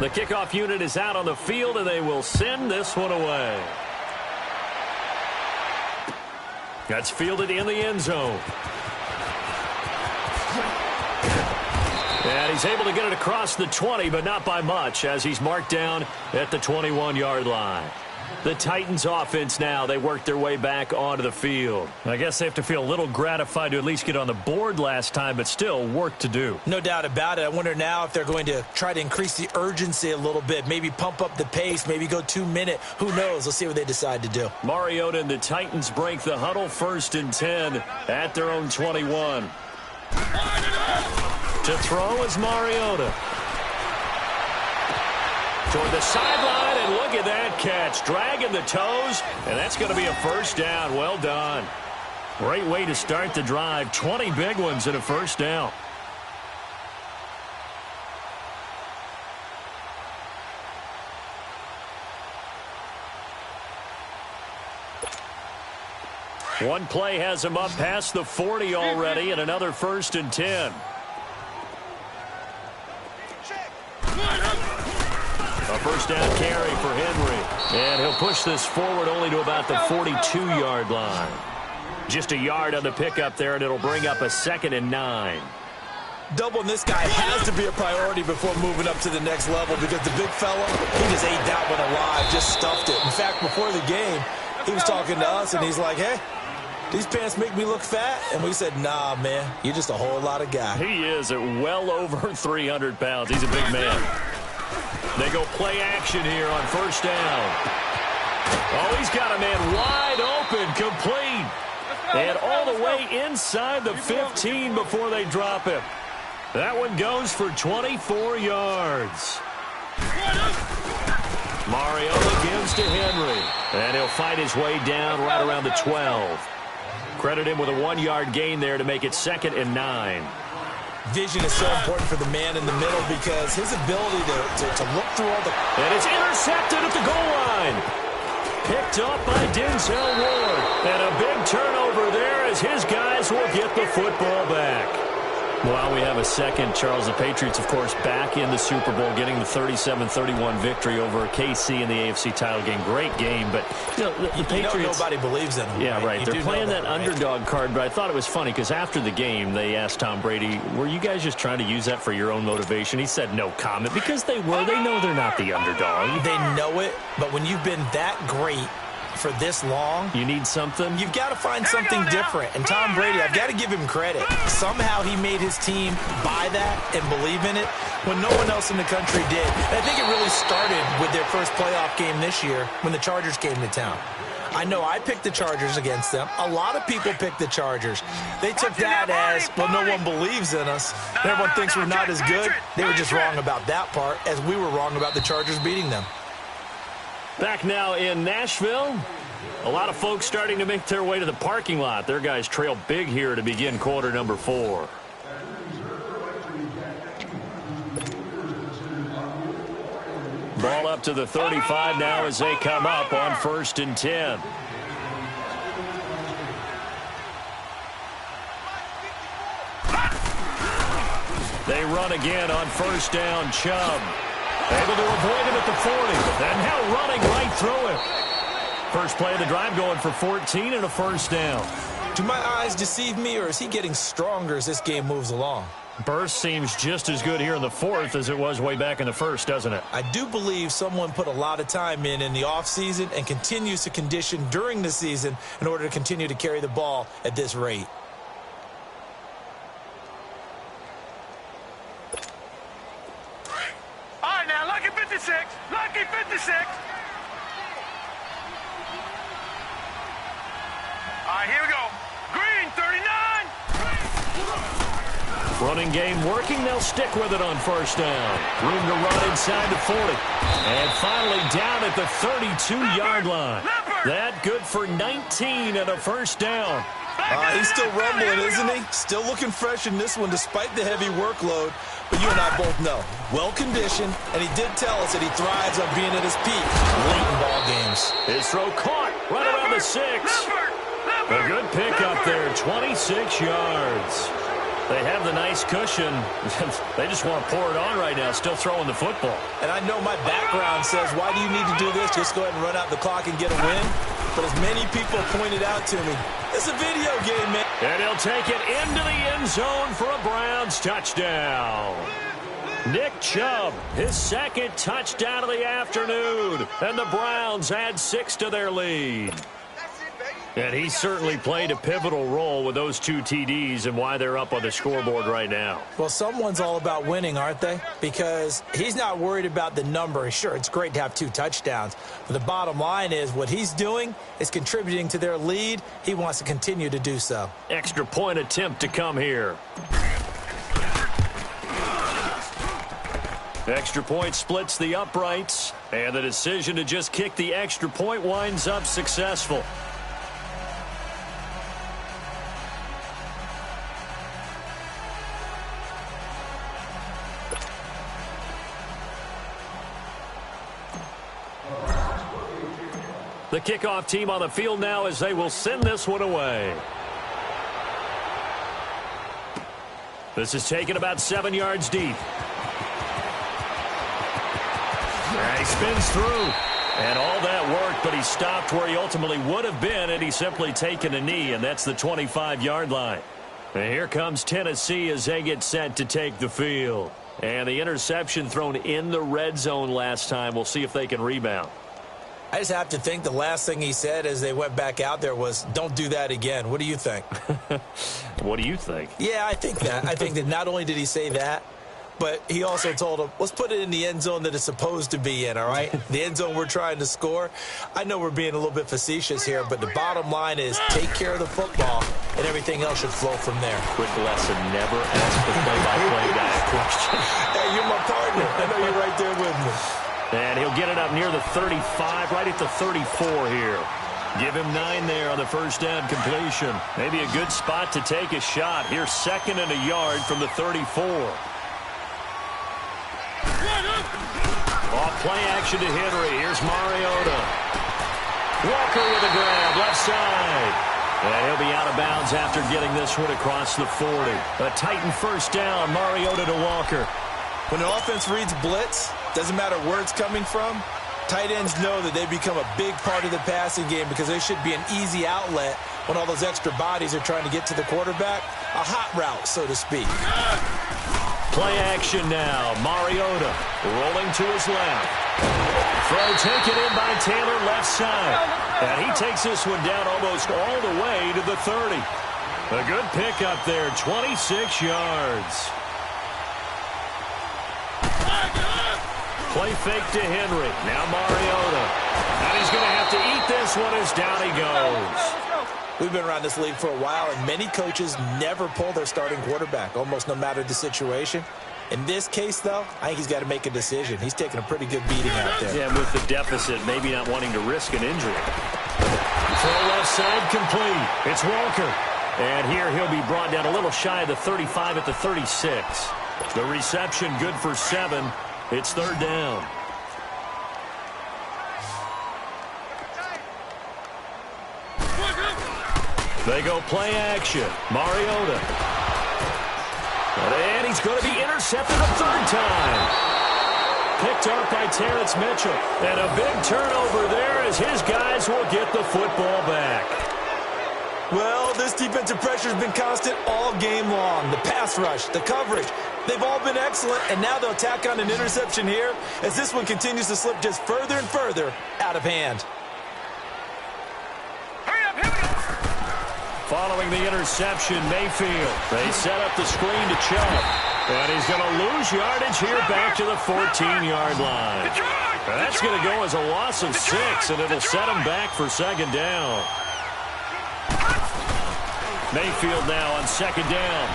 The kickoff unit is out on the field, and they will send this one away. That's fielded in the end zone. And he's able to get it across the 20, but not by much, as he's marked down at the 21-yard line. The Titans offense now, they work their way back onto the field. I guess they have to feel a little gratified to at least get on the board last time, but still work to do. No doubt about it. I wonder now if they're going to try to increase the urgency a little bit, maybe pump up the pace, maybe go 2-minute. Who knows? Let's see what they decide to do. Mariota and the Titans break the huddle, 1st and 10 at their own 21. To throw is Mariota. Toward the sideline, and look at that catch. Dragging the toes, and that's going to be a first down. Well done. Great way to start the drive. 20 big ones and a first down. One play has him up past the 40 already, and another 1st and 10. A first down carry for Henry. And he'll push this forward only to about the 42-yard line. Just a yard on the pickup there, and it'll bring up a 2nd and 9. Doubling this guy has to be a priority before moving up to the next level, because the big fella, he just ate that one alive, just stuffed it. In fact, before the game, he was talking to us, and he's like, hey, these pants make me look fat? And we said, nah, man, you're just a whole lot of guy. He is at well over 300 pounds. He's a big man. They go play action here on first down. Oh, he's got a man wide open, complete. And all the way inside the 15 before they drop him. That one goes for 24 yards. Mariota gives to Henry. And he'll fight his way down right around the 12. Credit him with a 1-yard gain there to make it 2nd and 9. Vision is so important for the man in the middle, because his ability to look through all the... And it's intercepted at the goal line. Picked up by Denzel Ward. And a big turnover there as his guys will get the football back. While we have a second, Charles, the Patriots, of course, back in the Super Bowl, getting the 37-31 victory over KC in the AFC title game. Great game, but the Patriots... nobody believes in them. Yeah, right. They're playing that underdog card, but I thought it was funny because after the game, they asked Tom Brady, were you guys just trying to use that for your own motivation? He said no comment, because they were. They know they're not the underdog. They know it, but when you've been that great for this long, you need something. You've got to find something different. And Tom Brady, I've got to give him credit. Somehow he made his team buy that and believe in it when no one else in the country did. And I think it really started with their first playoff game this year when the Chargers came to town. I know I picked the Chargers against them. A lot of people picked the Chargers. They took that as, well, no one believes in us. Everyone thinks we're not as good. They were just wrong about that part, as we were wrong about the Chargers beating them. Back now in Nashville. A lot of folks starting to make their way to the parking lot. Their guys trail big here to begin quarter number 4. Ball up to the 35 now as they come up on 1st and 10. They run again on first down. Chubb able to avoid him at the 40. And now running right through him. First play of the drive going for 14 and a first down. Do my eyes deceive me, or is he getting stronger as this game moves along? Burst seems just as good here in the 4th as it was way back in the 1st, doesn't it? I do believe someone put a lot of time in the offseason and continues to condition during the season in order to continue to carry the ball at this rate. All right, now, lucky 56. Lucky 56. All right, here we go. Green, 39. Running game working. They'll stick with it on first down. Room to run inside the 40. And finally down at the 32-yard line. That good for 19 and a first down. He's still rumbling, isn't he? Still looking fresh in this one despite the heavy workload. But you and I both know, well-conditioned, and he did tell us that he thrives on being at his peak late in ball games. His throw caught right around the 6. A good pick up there, 26 yards. They have the nice cushion. They just want to pour it on right now, still throwing the football. And I know my background says, why do you need to do this? Just go ahead and run out the clock and get a win. But as many people pointed out to me, it's a video game, man. And he'll take it into the end zone for a Browns touchdown. Nick Chubb, his second touchdown of the afternoon. And the Browns add 6 to their lead. And he certainly played a pivotal role with those 2 TDs and why they're up on the scoreboard right now. Well, someone's all about winning, aren't they? Because he's not worried about the number. Sure, it's great to have 2 touchdowns. But the bottom line is what he's doing is contributing to their lead. He wants to continue to do so. Extra point attempt to come here. Extra point splits the uprights. And the decision to just kick the extra point winds up successful. The kickoff team on the field now as they will send this one away. This is taken about 7 yards deep. And he spins through. And all that worked, but he stopped where he ultimately would have been had he simply taken a knee, and that's the 25-yard line. And here comes Tennessee as they get set to take the field. And the interception thrown in the red zone last time. We'll see if they can rebound. I just have to think the last thing he said as they went back out there was, don't do that again. What do you think? What do you think? Yeah, I think that. I think that not only did he say that, but he also told him, let's put it in the end zone that it's supposed to be in, all right? The end zone we're trying to score. I know we're being a little bit facetious here, but the bottom line is take care of the football, and everything else should flow from there. Quick lesson, never ask the play-by-play guy a question. Hey, you're my partner. I know you're right there with me. And he'll get it up near the 35, right at the 34 here. Give him 9 there on the first down completion. Maybe a good spot to take a shot. Here's 2nd and a yard from the 34. Off play action to Henry. Here's Mariota. Walker with a grab, left side. And he'll be out of bounds after getting this one across the 40. A Titan first down, Mariota to Walker. When the offense reads blitz, doesn't matter where it's coming from, tight ends know that they become a big part of the passing game because they should be an easy outlet when all those extra bodies are trying to get to the quarterback. A hot route, so to speak. Play action now. Mariota rolling to his left. Throw taken in by Taylor left side. And he takes this one down almost all the way to the 30. A good pickup there, 26 yards. Play fake to Henry. Now Mariota. And he's going to have to eat this one as down he goes. We've been around this league for a while, and many coaches never pull their starting quarterback, almost no matter the situation. In this case, though, I think he's got to make a decision. He's taking a pretty good beating out there. Yeah, with the deficit, maybe not wanting to risk an injury. Throw left side complete. It's Walker. And here he'll be brought down a little shy of the 35 at the 36. The reception good for 7. It's 3rd down. They go play action. Mariota. And he's going to be intercepted a 3rd time. Picked up by Terrence Mitchell. And a big turnover there as his guys will get the football back. Well, this defensive pressure has been constant all game long. The pass rush, the coverage, they've all been excellent, and now they'll tack on an interception here as this one continues to slip just further and further out of hand. Following the interception, Mayfield. They set up the screen to Chubb. And he's going to lose yardage here back to the 14-yard line. And that's going to go as a loss of 6, and it'll set him back for 2nd down. Mayfield now on 2nd down.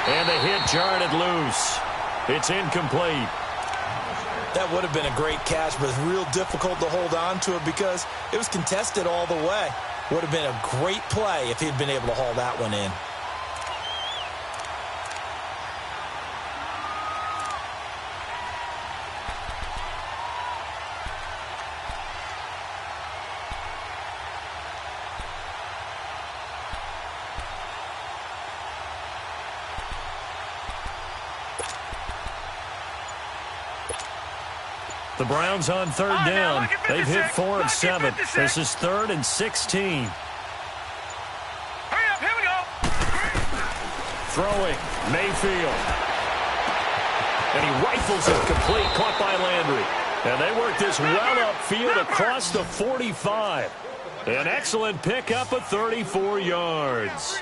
And the hit jarred it loose. It's incomplete. That would have been a great catch, but it's real difficult to hold on to it because it was contested all the way. Would have been a great play if he'd been able to haul that one in. The Browns on third down. They've hit 4 of 7. This is 3rd and 16. Hurry up, here we go. Throwing, Mayfield. And he rifles it complete, caught by Landry. And they work this well upfield across the 45. An excellent pickup of 34 yards.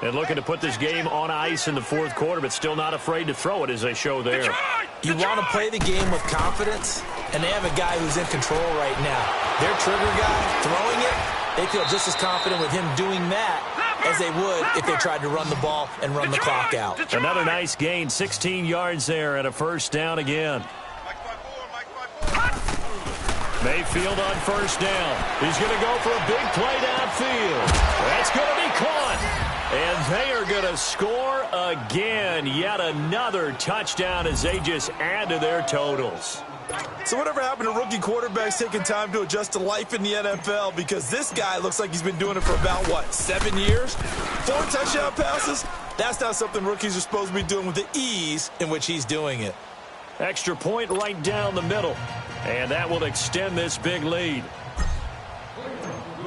And looking to put this game on ice in the 4th quarter, but still not afraid to throw it as they show there. You want to play the game with confidence, and they have a guy who's in control right now. Their trigger guy throwing it, they feel just as confident with him doing that as they would if they tried to run the ball and run the clock out. Another nice gain, 16 yards there and a first down again. Mayfield on first down. He's going to go for a big play downfield. That's going to be caught. And they are going to score again. Yet another touchdown as they just add to their totals. So whatever happened to rookie quarterbacks taking time to adjust to life in the NFL? Because this guy looks like he's been doing it for about, 7 years? 4 touchdown passes? That's not something rookies are supposed to be doing with the ease in which he's doing it. Extra point right down the middle. And that will extend this big lead.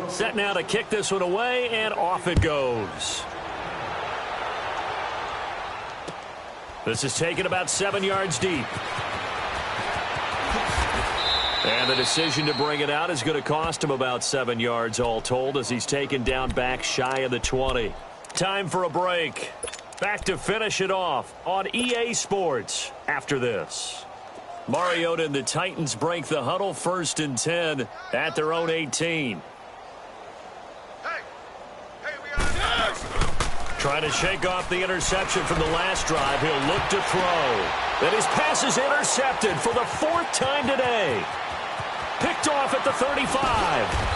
Set now to kick this one away, and off it goes. This is taken about 7 yards deep. And the decision to bring it out is going to cost him about 7 yards all told as he's taken down back shy of the 20. Time for a break. Back to finish it off on EA Sports after this. Mariota and the Titans break the huddle, 1st and 10 at their own 18. Trying to shake off the interception from the last drive. He'll look to throw. Then his pass is intercepted for the 4th time today. Picked off at the 35.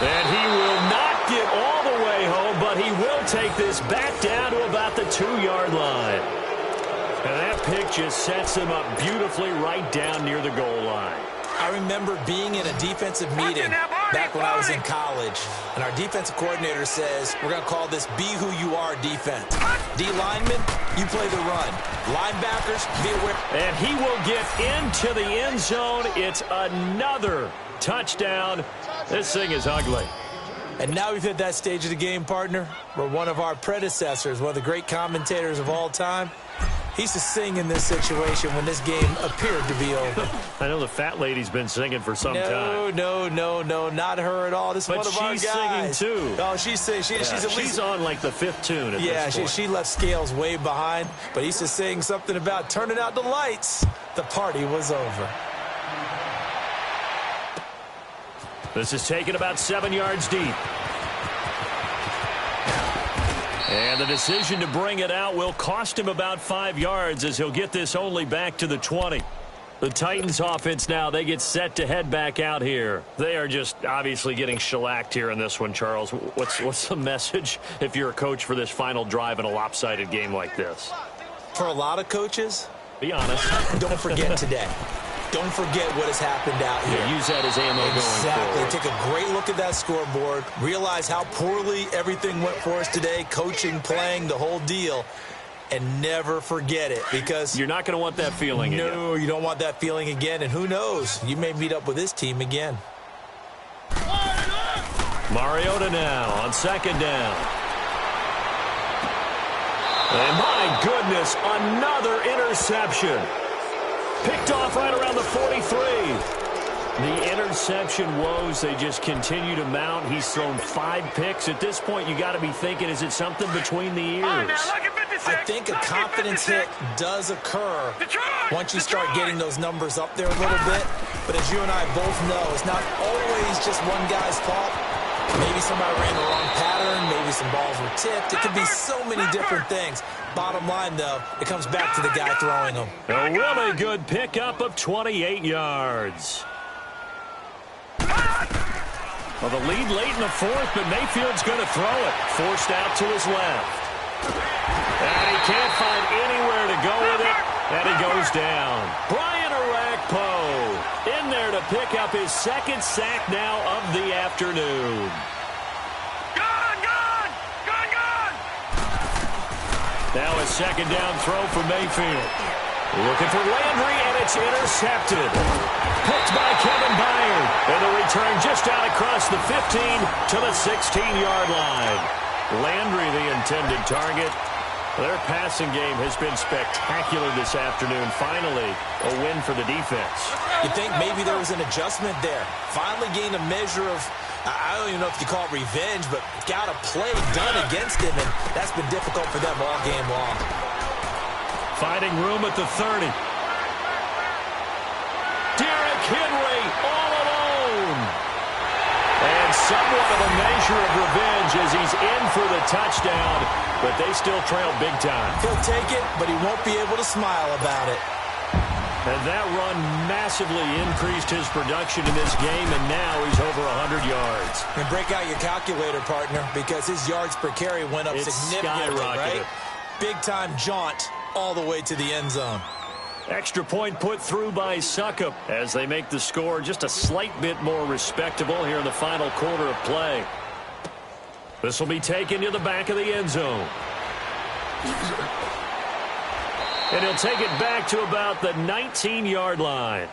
And he will not get all the way home, but he will take this back down to about the 2-yard line. And that pick just sets him up beautifully right down near the goal line. I remember being in a defensive meeting back when I was in college, and our defensive coordinator says, we're going to call this Be Who You Are defense. D linemen, you play the run. Linebackers, be aware. And he will get into the end zone. It's another touchdown. This thing is ugly. And now we've hit that stage of the game, partner, where one of our predecessors, one of the great commentators of all time, he used to sing in this situation when this game appeared to be over. I know the fat lady's been singing for some time. No, not her at all. This is one of our guys. But she's singing, too. Oh, she's singing. She's on, like, the 5th tune at this point. She left Scales way behind, but he used to sing something about turning out the lights. The party was over. This is taken about 7 yards deep. And the decision to bring it out will cost him about 5 yards as he'll get this only back to the 20. The Titans offense now, they get set to head back out here. They are just obviously getting shellacked here in this one, Charles. What's the message if you're a coach for this final drive in a lopsided game like this? For a lot of coaches, be honest. Don't forget today. Don't forget what has happened out here. Yeah, use that as ammo going forward. Take a great look at that scoreboard. Realize how poorly everything went for us today. Coaching, playing, the whole deal. And never forget it, because you're not going to want that feeling again. No, you don't want that feeling again. And who knows? You may meet up with this team again. Mariota now on 2nd down. And my goodness, another interception. Picked off right around the 43. The interception woes, they just continue to mount. He's thrown 5 picks. At this point, you got to be thinking, is it something between the ears? I think a confidence hit does occur once you start getting those numbers up there a little bit. But as you and I both know, it's not always just one guy's fault. Maybe somebody ran the wrong pattern. Maybe some balls were tipped. It could be so many different things. Bottom line, though, it comes back to the guy throwing them. A really good pickup of 28 yards. Well, the lead late in the 4th, but Mayfield's going to throw it. Forced out to his left. And he can't find anywhere to go with it. And he goes down. Brian Orakpo in there to pick up his 2nd sack now of the afternoon. Now a 2nd down throw for Mayfield. Looking for Landry, and it's intercepted. Picked by Kevin Byard. And the return just out across the 15 to the 16-yard line. Landry, the intended target. Their passing game has been spectacular this afternoon. Finally, a win for the defense. You think maybe there was an adjustment there. Finally gained a measure of, I don't even know if you call it revenge, but got a play done against him, and that's been difficult for them all game long. Finding room at the 30. Derrick Henry all alone. And somewhat of a measure of revenge as he's in for the touchdown, but they still trail big time. He'll take it, but he won't be able to smile about it. And that run massively increased his production in this game, and now he's over 100 yards. And break out your calculator, partner, because his yards per carry went up significantly, right? Big-time jaunt all the way to the end zone. Extra point put through by Succop as they make the score just a slight bit more respectable here in the final quarter of play. This will be taken to the back of the end zone. And he'll take it back to about the 19-yard line.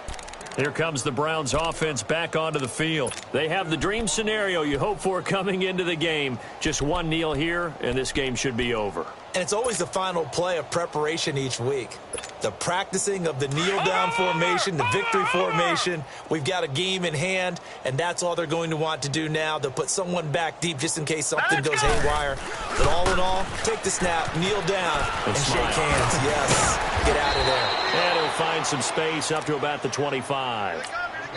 Here comes the Browns offense back onto the field. They have the dream scenario you hope for coming into the game. Just one kneel here, and this game should be over. And it's always the final play of preparation each week. The practicing of the kneel-down formation, the victory formation. We've got a game in hand, and that's all they're going to want to do now. They'll put someone back deep just in case something goes haywire. But all in all, take the snap, kneel down, and shake hands. Yes, get out of there. And he'll find some space up to about the 25.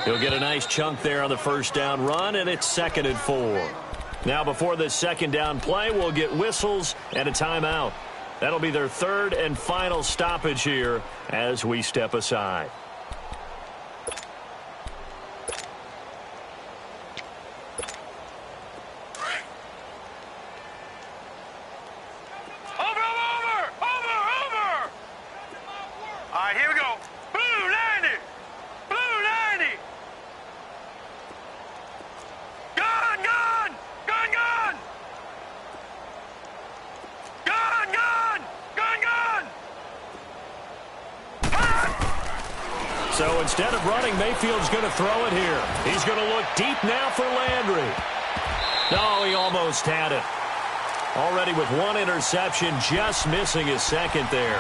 He'll get a nice chunk there on the first down run, and it's 2nd and 4. Now, before this second down play, we'll get whistles and a timeout. That'll be their third and final stoppage here as we step aside. Over! All right, here we go. Blue 90! Blue 90! Gun! So instead of running, Mayfield's going to throw it here. He's going to look deep now for Landry. Oh, he almost had it. Already with one interception, just missing his second there.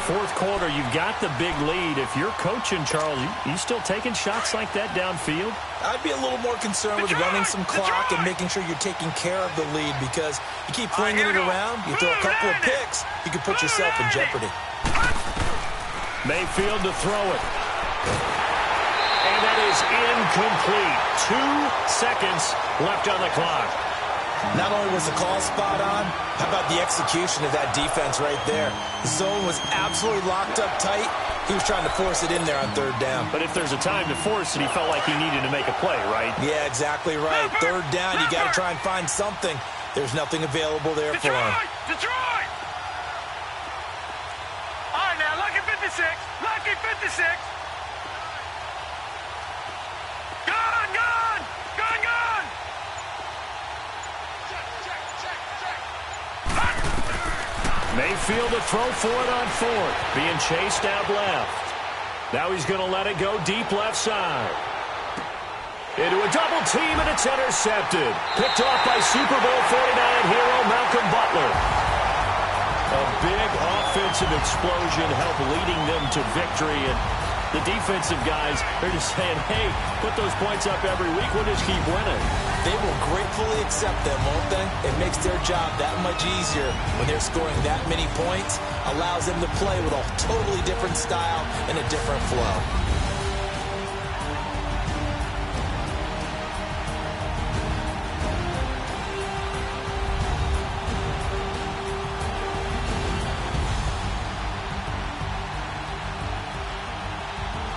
Fourth quarter, you've got the big lead. If you're coaching, Charles, you still taking shots like that downfield? I'd be a little more concerned with running some clock and making sure you're taking care of the lead, because you keep flinging it around, you throw a couple of picks, you can put yourself in jeopardy. Mayfield to throw it. And that is incomplete. 2 seconds left on the clock. Not only was the call spot on, how about the execution of that defense right there? The zone was absolutely locked up tight. He was trying to force it in there on third down. But if there's a time to force it, he felt like he needed to make a play, right? Yeah, exactly right. Third down, you got to try and find something. There's nothing available there for him. Detroit! All right, now, lucky 56. Lucky 56. Gun! Mayfield to throw for it on fourth. Being chased out left. Now he's going to let it go deep left side. Into a double team, and it's intercepted. Picked off by Super Bowl 49 hero Malcolm Butler. A big offensive explosion helped leading them to victory. And the defensive guys, they're just saying, hey, put those points up every week. We'll just keep winning. They will gratefully accept them, won't they? It makes their job that much easier when they're scoring that many points. Allows them to play with a totally different style and a different flow.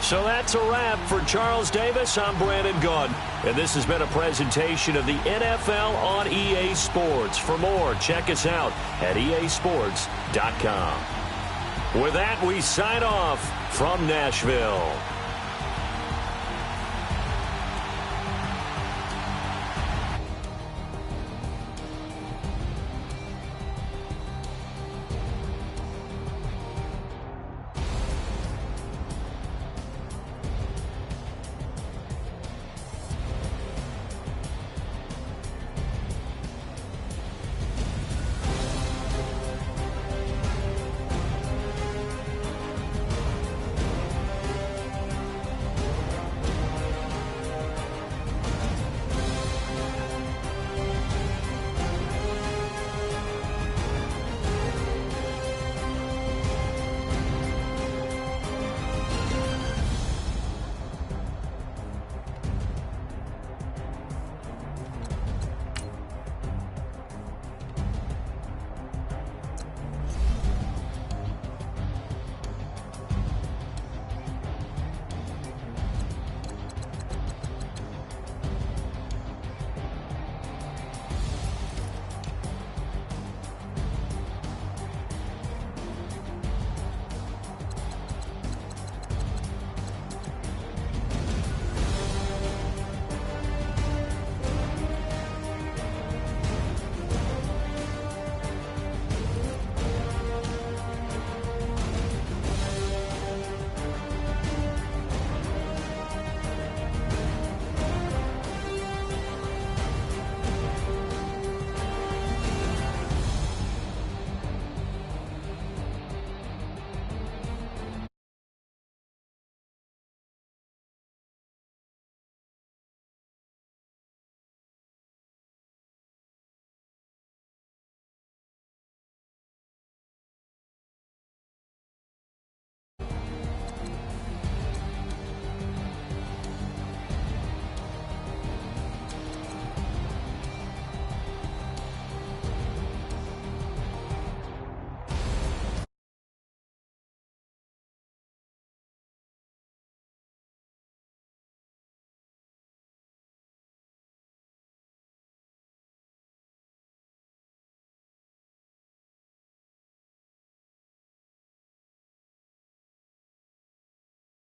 So that's a wrap for Charles Davis. I'm Brandon Gunn, and this has been a presentation of the NFL on EA Sports. For more, check us out at easports.com. With that, we sign off from Nashville.